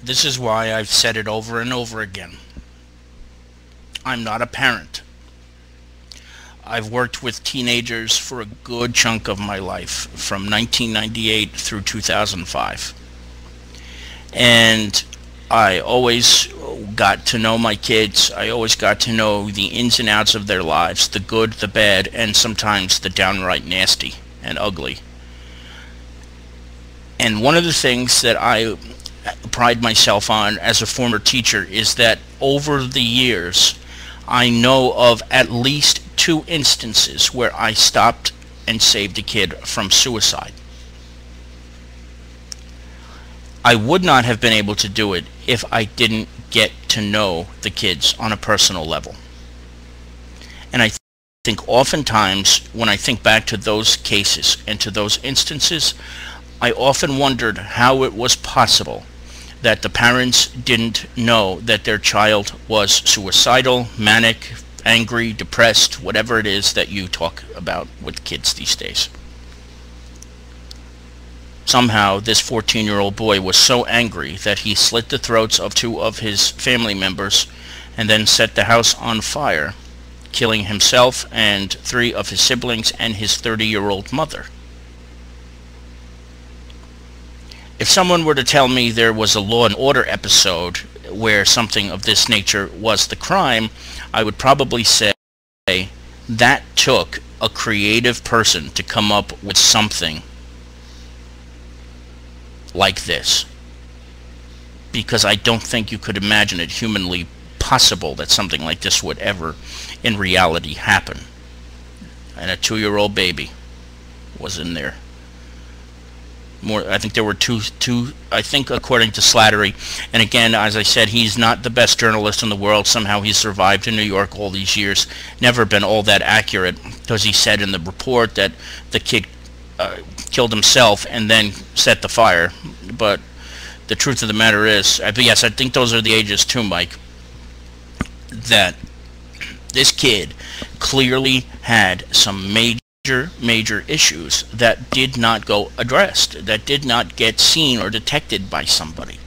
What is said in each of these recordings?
This is why I've said it over and over again. I'm not a parent. I've worked with teenagers for a good chunk of my life, from 1998 through 2005. And I always got to know my kids. I always got to know the ins and outs of their lives, the good, the bad, and sometimes the downright nasty and ugly. And one of the things that I pride myself on as a former teacher is that over the years, I know of at least 2 instances where I stopped and saved a kid from suicide. I would not have been able to do it if I didn't get to know the kids on a personal level. And I think oftentimes when I think back to those cases and to those instances, I often wondered how it was possible that the parents didn't know that their child was suicidal, manic, angry, depressed, whatever it is that you talk about with kids these days. Somehow this 14-year-old boy was so angry that he slit the throats of 2 of his family members and then set the house on fire, killing himself and 3 of his siblings and his 30-year-old mother. If someone were to tell me there was a Law and Order episode where something of this nature was the crime, I would probably say that took a creative person to come up with something like this. Because I don't think you could imagine it humanly possible that something like this would ever in reality happen. And a 2-year-old baby was in there. I think there were two, I think, according to Slattery. And again, as I said, he's not the best journalist in the world. Somehow he's survived in New York all these years. Never been all that accurate, because he said in the report that the kid killed himself and then set the fire. But the truth of the matter is, yes, I think those are the ages too, Mike, that this kid clearly had some major issues that did not go addressed, that did not get seen or detected by somebody.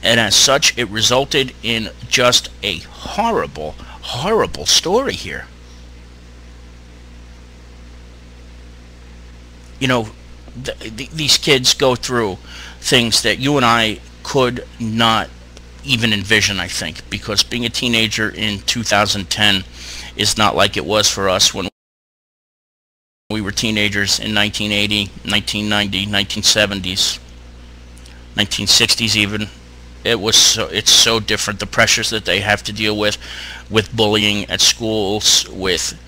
And as such, it resulted in just a horrible story here. You know, these kids go through things that you and I could not even envision, I think, because being a teenager in 2010 is not like it was for us when we were teenagers in 1980, 1990, 1970s, 1960s even. It's so different. The pressures that they have to deal with bullying at schools, with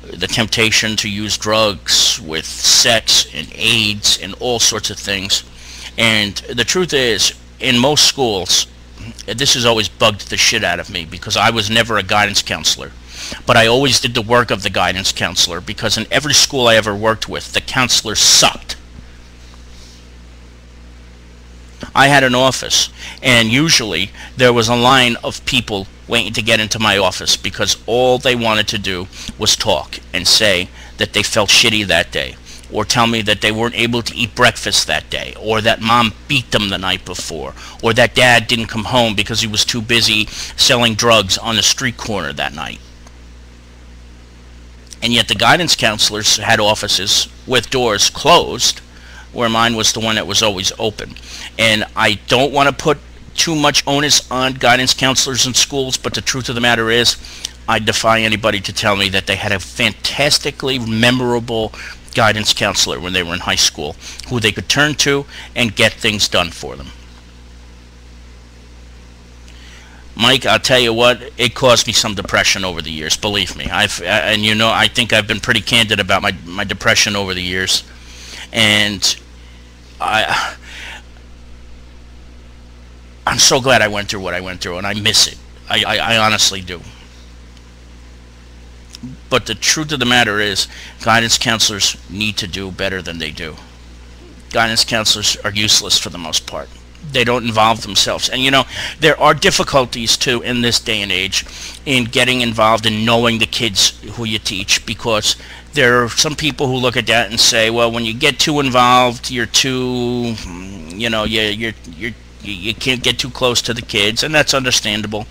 the temptation to use drugs, with sex and AIDS and all sorts of things. And the truth is, in most schools, this has always bugged the shit out of me, because I was never a guidance counselor. But I always did the work of the guidance counselor, because in every school I ever worked with, the counselor sucked. I had an office, and usually there was a line of people waiting to get into my office, because all they wanted to do was talk and say that they felt shitty that day, or tell me that they weren't able to eat breakfast that day, or that mom beat them the night before, or that dad didn't come home because he was too busy selling drugs on the street corner that night. And yet the guidance counselors had offices with doors closed, where mine was the one that was always open. And I don't want to put too much onus on guidance counselors in schools, but the truth of the matter is, I defy anybody to tell me that they had a fantastically memorable guidance counselor when they were in high school, who they could turn to and get things done for them. Mike, I'll tell you what, it caused me some depression over the years, believe me. I think I've been pretty candid about my depression over the years. And I'm so glad I went through what I went through, and I miss it. I honestly do. But the truth of the matter is, guidance counselors need to do better than they do. Guidance counselors are useless for the most part. They don't involve themselves. And there are difficulties too in this day and age in getting involved and knowing the kids who you teach, because there are some people who look at that and say, well, when you get too involved, you're too, you're You can't get too close to the kids, and that's understandable.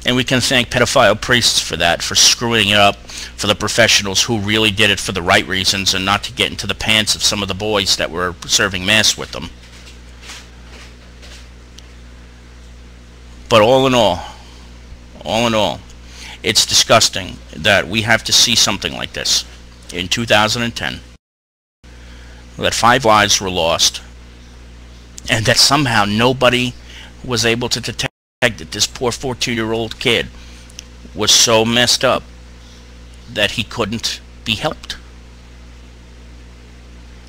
And we can thank pedophile priests for that, for screwing it up for the professionals who really did it for the right reasons and not to get into the pants of some of the boys that were serving mass with them. But all in all, it's disgusting that we have to see something like this in 2010, that 5 lives were lost, and that somehow nobody was able to detect that this poor 14-year-old kid was so messed up that he couldn't be helped.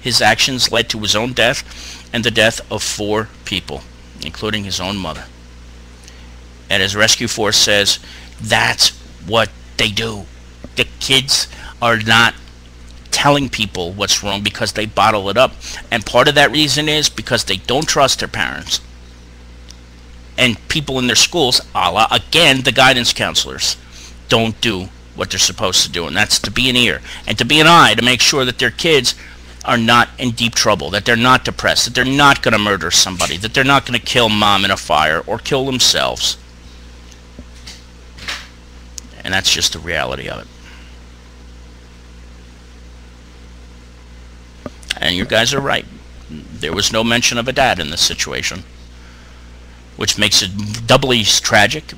His actions led to his own death and the death of 4 people, including his own mother. And as Rescue Force says, that's what they do. The kids are not telling people what's wrong because they bottle it up. And part of that reason is because they don't trust their parents and people in their schools, a la, again, the guidance counselors, don't do what they're supposed to do, and that's to be an ear and to be an eye to make sure that their kids are not in deep trouble, that they're not depressed, that they're not going to murder somebody, that they're not going to kill mom in a fire or kill themselves. And that's just the reality of it. And you guys are right. There was no mention of a dad in this situation, which makes it doubly tragic.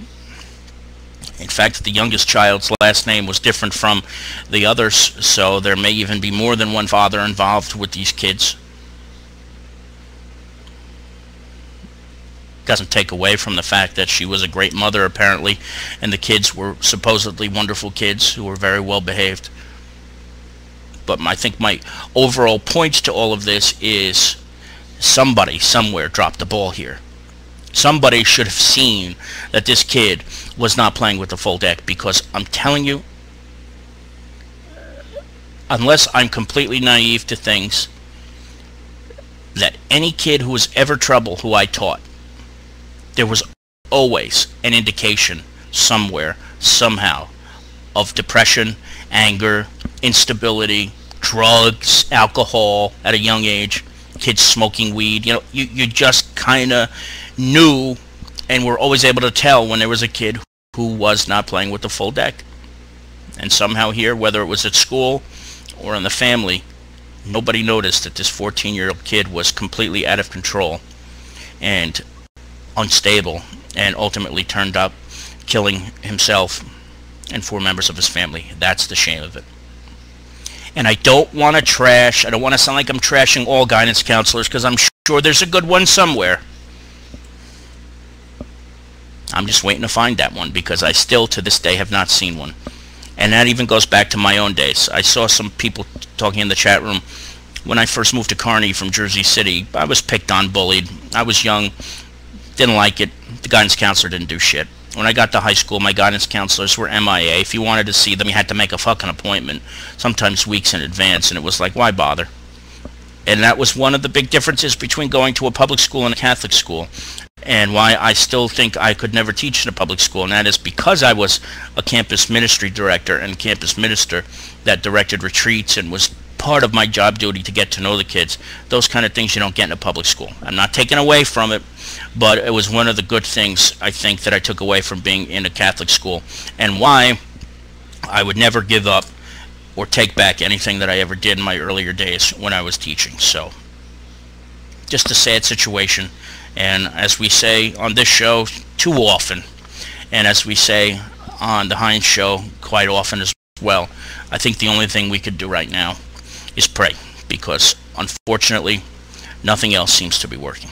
In fact, the youngest child's last name was different from the others, so there may even be more than one father involved with these kids. Doesn't take away from the fact that she was a great mother, apparently, and the kids were supposedly wonderful kids who were very well behaved. But I think my overall point to all of this is somebody somewhere dropped the ball here. Somebody should have seen that this kid was not playing with the full deck, because I'm telling you, unless I'm completely naive to things, that any kid who was ever trouble who I taught, there was always an indication somewhere, somehow, of depression, anger, instability, drugs, alcohol at a young age, kids smoking weed. You know, you just kind of knew and were always able to tell when there was a kid who was not playing with the full deck. And somehow here, whether it was at school or in the family, nobody noticed that this 14-year-old kid was completely out of control and unstable, and ultimately turned up killing himself and 4 members of his family. That's the shame of it. And I don't want to trash, I don't want to sound like I'm trashing all guidance counselors, because I'm sure there's a good one somewhere. I'm just waiting to find that one, because I still to this day have not seen one. And that even goes back to my own days. I saw some people talking in the chat room. When I first moved to Kearney from Jersey City, I was picked on, bullied. I was young, didn't like it. The guidance counselor didn't do shit. When I got to high school, my guidance counselors were MIA. If you wanted to see them, you had to make a fucking appointment, sometimes weeks in advance, and it was like, why bother? And that was one of the big differences between going to a public school and a Catholic school, and why I still think I could never teach in a public school, and that is because I was a campus ministry director and campus minister that directed retreats and was part of my job duty to get to know the kids. Those kind of things you don't get in a public school. I'm not taking away from it, but it was one of the good things, I think, that I took away from being in a Catholic school, and why I would never give up or take back anything that I ever did in my earlier days when I was teaching. So, just a sad situation, and as we say on this show too often, and as we say on the Heinz show quite often as well, I think the only thing we could do right now is pray, because unfortunately nothing else seems to be working.